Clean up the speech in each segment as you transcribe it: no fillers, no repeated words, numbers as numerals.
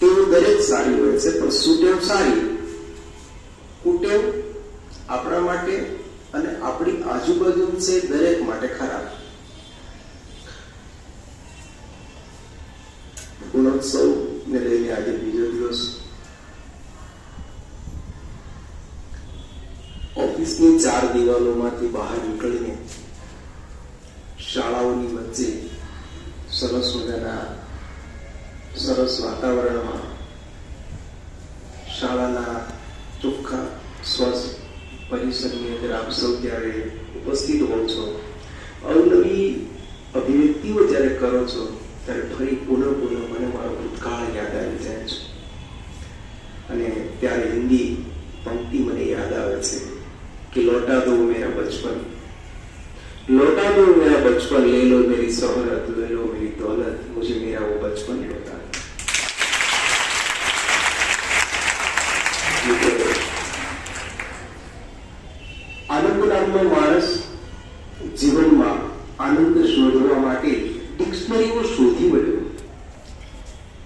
એવું દરેક સારી હોય છે, પણ સુટેવ સારી, કુટેવ આપણા માટે અને આપણી આજુબાજુ છે દરેક માટે ખરાબ. ગુણોત્સવ ને લઈને આજે બીજો દિવસ. ઓફિસની 4 દિવાલોમાંથી બહાર નીકળીને શાળાઓની વચ્ચે સરસ મજાના સરસ વાતાવરણમાં શાળાના ચોખ્ખા સ્વચ્છ પરિસરની અંદર આપ સૌ જ્યારે ઉપસ્થિત હો છો, અવનવી અભિવ્યક્તિઓ જ્યારે કરો છો, ત્યારે ફરી પુનઃ મને મારો ભૂતકાળ યાદ આવી જાય છે. અને ત્યારે હિન્દી પંક્તિ મને યાદ આવે છે कि लौटा दो मेरा बचपन, लौटा दो मेरा बचपन, ले लो मेरी शोहरत, ले लो मेरी दौलत, मुझे मेरा वो बचपन लौटा दो. આનંદ નામનો માણસ જીવનમાં આનંદ શોધવા માટે ડિક્શનરીઓ શોધી મળ્યો.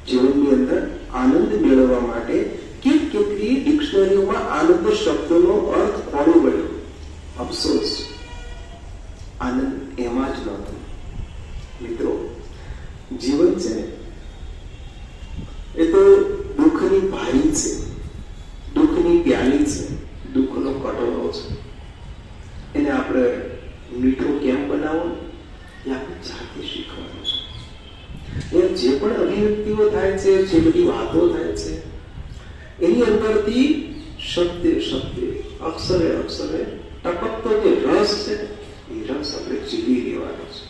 જીવનની અંદર આનંદ મેળવવા માટે કેટલી ડિક્શનરીઓમાં આનંદ શબ્દનો અર્થ ખોળો ગયો. અફસોસ, આનંદ એમાં જ નહોતો. મિત્રો, જીવન છે એ તો દુઃખની ભારી છે, દુઃખની પ્યાલી છે, દુઃખનો કટોરો છે. એને આપણે મીઠો કેમ બનાવવો એ આપણે જાતે શીખવાનું છે. એ જે પણ અભિવ્યક્તિઓ થાય છે, જે બધી વાતો થાય છે, એની અંદરથી શબ્દે શબ્દે, અક્ષરે અક્ષરે ટપકતો જે રસ છે, એ રસ આપણે જીવી લેવાનો છે.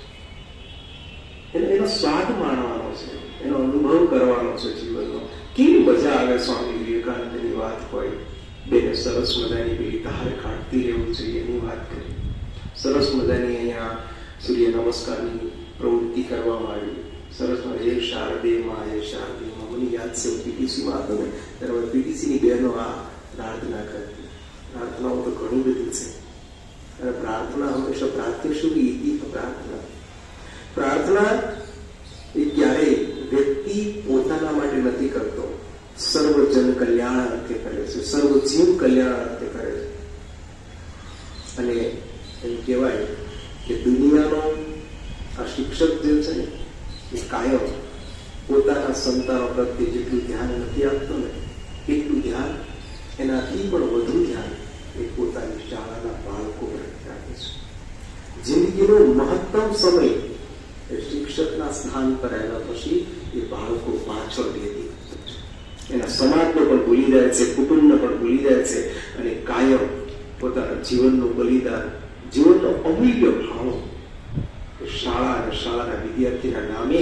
એનો સ્વાદ માણવાનો છે, એનો અનુભવ કરવાનો છે જીવનનો. કેવી મજા આવે સ્વામી વિવેકાનંદની વાત હોય. બેને સરસ મજાની પેલી ધાર કાઢતી રહેવું જોઈએ એની વાત કરી. સરસ મજાની અહીંયા સૂર્ય નમસ્કારની પ્રવૃત્તિ કરવામાં આવી. સરસ હે શારદે માં, હે શારદે માં. મને યાદ છે પીટીસીમાં હતો ને ત્યારે પીટીસીની બહેનો આ પ્રાર્થના કરતી. પ્રાર્થનાઓ તો ઘણી બધી છે, અને પ્રાર્થના હંમેશા પ્રાર્થના પ્રાર્થના પ્રાર્થના એ ક્યારેય વ્યક્તિ પોતાના માટે નથી કરતો, સર્વજન કલ્યાણ અર્થે કરે છે, સર્વ જીવ કલ્યાણ અર્થે કરે છે. અને એમ કહેવાય કે દુનિયાનો આ શિક્ષક જે છે ને એ કાયમ પોતાના સંતાનો પ્રત્યે જેટલું ધ્યાન નથી આપતો ને એટલું ધ્યાન, એનાથી પણ વધુ ધ્યાન એ પોતાની શાળાના બાળકો પ્રત્યે આપે છે. જિંદગીનો મહત્તમ સમય એ શિક્ષકના સ્થાન પર આવ્યા પછી એ બાળકો પાછળ રહેતી, એના સમાજને પણ ભૂલી જાય છે, કુટુંબને પણ ભૂલી જાય છે, અને કાયમ પોતાના જીવનનું બલિદાન, જીવનનો અમૂલ્ય ફાળો શાળા અને શાળાના વિદ્યાર્થીના નામે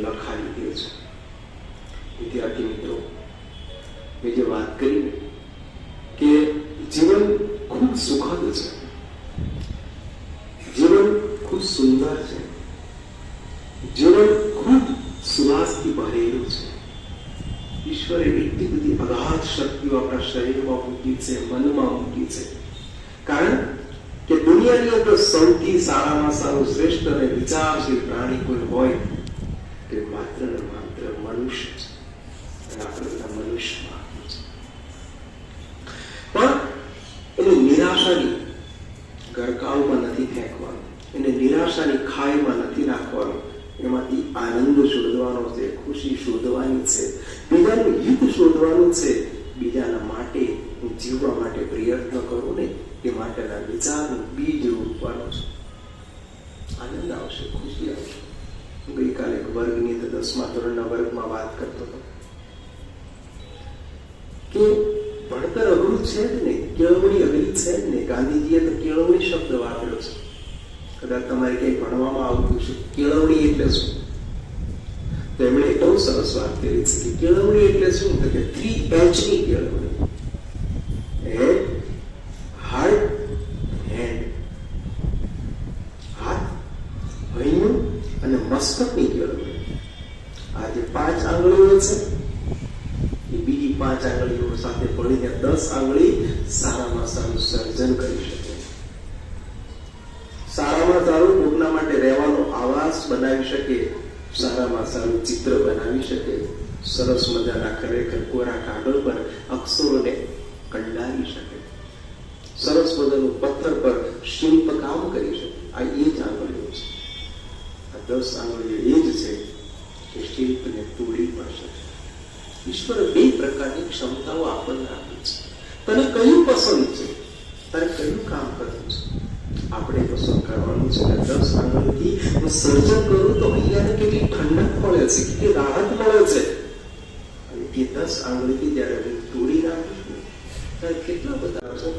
લખાવી દે છે. વિદ્યાર્થી મિત્રો, મેં જે વાત કરી કે જીવન ખૂબ સુખદ છે, જીવન ખૂબ સુંદર છે, જીવન ખૂબ સુવાસથી ભરેલું છે. ઈશ્વરે એટલી બધી અગાધ શક્તિઓ આપણા શરીરમાં મૂકી છે, મનમાં મૂકી છે. કારણ કે દુનિયાની અંદર સૌથી સારામાં સારું, શ્રેષ્ઠ અને વિચારશીલ પ્રાણી કોઈ હોય તે માત્ર ને માત્ર મનુષ્ય છે. અને આપણે બધા મનુષ્યમાં છે. પણ એને નિરાશાની ગરકાવમાં નથી ફેંકવાનું, એને નિરાશાની ખાઈમાં નથી નાખવાનું. એમાંથી આનંદ શોધવાનો છે, ખુશી શોધવાની છે, બીજાનું હિત શોધવાનું છે, બીજાના માટે હું જીવવા માટે પ્રયત્ન કરું ને એ માટેના વિચારનું બીજ રોપવાનું છે. આનંદ આવશે, ખુશી આવશે. હું ગઈકાલે એક વર્ગની 10મા ધોરણના વર્ગમાં વાત કરતો હતો કે ભણતર અઘરું છે જ ને, કેળવણી અઘરી છે જ ને. ગાંધીજીએ તો કેળવણી શબ્દ વાપર્યો છે. કદાચ તમારે કઈ ભણવામાં આવતું છે કેળવણી એટલે શું, તો એમણે બહુ સરસ વાત કરી છે કે કેળવણી એટલે શું, તો કે 3H ની કેળવણી. હેડ, હાર્ટ, હેન્ડ. હાથ, હૈયું અને મસ્તકની કેળવણી. આ જે 5 આંગળીઓ છે એ બીજી 5 આંગળીઓ સાથે ભળીને 10 આંગળી સારામાં સારું સર્જન કરી શકે. સારામાં સારું કોકના માટે રહેવાનો આવાસ બનાવી શકે, સારામાં સારું ચિત્ર બનાવી શકે, સરસ મજાના ખરેખર કોરા કાગળ પર અક્ષરોને કંડારી શકે, સરસ મજાનું પથ્થર પર શિલ્પ કામ કરી શકે. આ એ જ આંગળીઓ છે. આ 10 આંગળીઓ એ જ છે કે શિલ્પને તોડી પણ શકે. ઈશ્વરે 2 પ્રકારની ક્ષમતાઓ આપણને આપી છે. તને કયું પસંદ છે, તારે કયું કામ કરવું છે, આપણે પસંદ કરવાનું છે. 10 આંગળીથી હું સર્જન કરું તો અહીંયાને કેટલી ઠંડક મળે છે, કેટલી રાહત મળે છે. અને એ 10 આંગળીથી જયારે હું તોડી નાખીશું ત્યારે કેટલા બધા છે.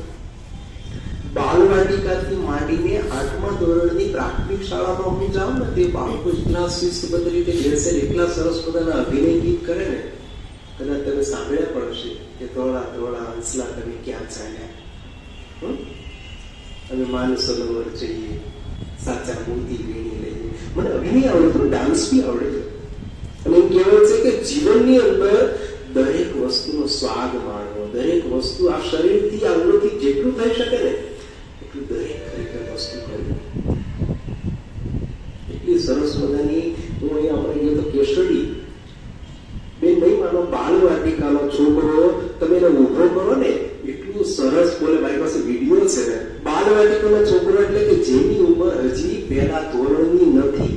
બાલવાટિકાથી માંડીને 8મા ધોરણની પ્રાથમિક શાળામાં હું જાઉં ને, તે બાળકો એટલા શિસ્તબદ્ધ રીતે બેસે, એટલા સરસ પોતાના અભિનય ગીત કરે ને. કદાચ તમે સાંભળ્યા પણ હશે કે ધોળા ધોળા હંસલા તમે ક્યાં ચાલ્યા, અમે માન સરોવર જઈએ, સાચા મોતી વીણી લઈએ. મને અભિનય આવડે તો ડાન્સ બી આવડે છે. અને એમ કહેવાય છે કે જીવનની અંદર દરેક વસ્તુનો સ્વાદ માણવો, દરેક વસ્તુ આ શરીરથી આ અંગોથી જેટલું થઈ શકે ને એટલું દરેક ખરેખર વસ્તુ કરવી. એટલી સરસ મજાની હું અહીંયા આપણે ગયો તો કેસડી બેન, નહીં માનો, બાલવાટિકાનો છોકરો તમે એને ઉભો કરો ને એટલું સરસ બોલે. મારી પાસે વિડીયો છે ને. બાલવાટિકાનો છોકરો એટલે કે જેની ઉંમર હજી 1લા ધોરણની નથી.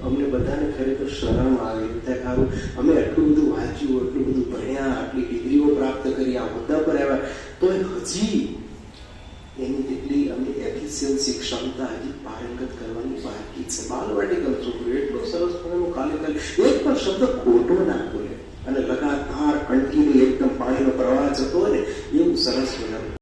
અમને બધાને ખરેખર શરમ આવે, સારું અમે આટલું બધું વાંચ્યું, આટલું બધું ભણ્યા, આટલી ડિગ્રીઓ પ્રાપ્ત કરી, આ હોદ્દા પર આવ્યા, તો હજી એની જેટલી અમે એફિશિયન્સી ક્ષમતા હજી પારંગત કરવાની બાકી છે. બાલવાટિકાનો છોકરો એટલો સરસ મને કાલે એક પણ શબ્દ ખોટો ના બોલે અને લગાતાર અણકીને એકદમ પાણીનો પ્રવાહ જતો હોય ને એવું સરસ બનાવે.